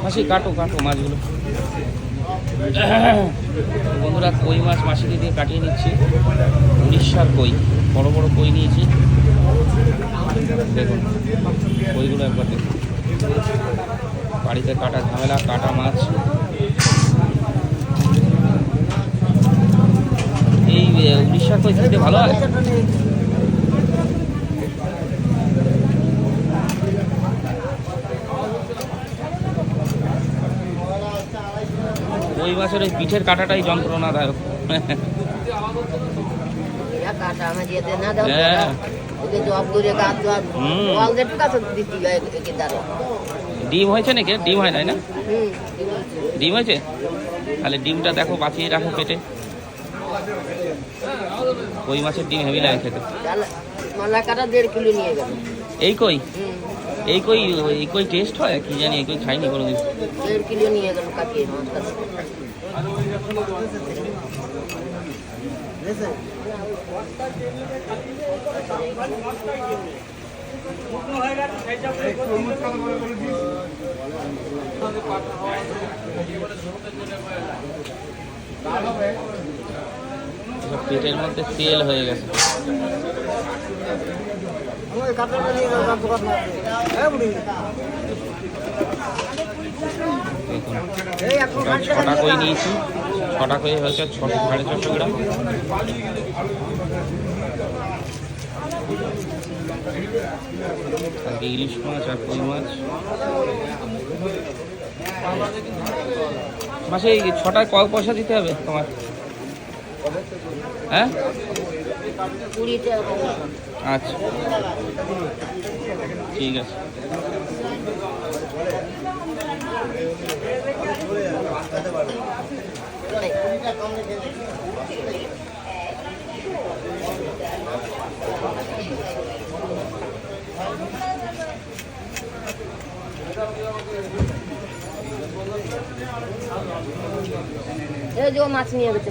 মাসি কাটো কাটো মাছগুলো। বন্ধুরা কই মাছ মাসিকে দিয়ে কাটিয়ে নিচ্ছি। উড়িষ্যার কই, বড় বড় কই নিয়েছি। দেখুন কইগুলো একবার দেখুন। বাড়িতে কাটা ঝামেলা, কাটা মাছ। এই উড়িষ্যার কই খেতে ভালো হয়। কই মাছের ওই পিঠের কাটাটাই যন্ত্রণাদায়ক। ডিম হয়েছে নাকি? ডিম হয় নাই না? ডিম হয়েছে? তাহলে ডিমটা দেখো বাঁচিয়ে রাখো পেটে। কই মাছের ডিম হেভি লাগে খেতে। এই কই এই কই এই কই টেস্ট হয় কি জানি, এই কই খাইনি কোনোদিন। 1.5 কিলো নিয়ে গেল কাটিয়ে মাছ। পেটের মধ্যে তেল হয়ে গেছে। ছটা কই নিয়েছি, ছটা কই হয়েছে 650 গ্রাম। আজকে ইলিশ মাছ আর কই মাছ। মাসে এই ছটায় কয় পয়সা দিতে হবে তোমার? হ্যাঁ আচ্ছা ঠিক আছে। এই যে মাছ নিয়ে গেছে।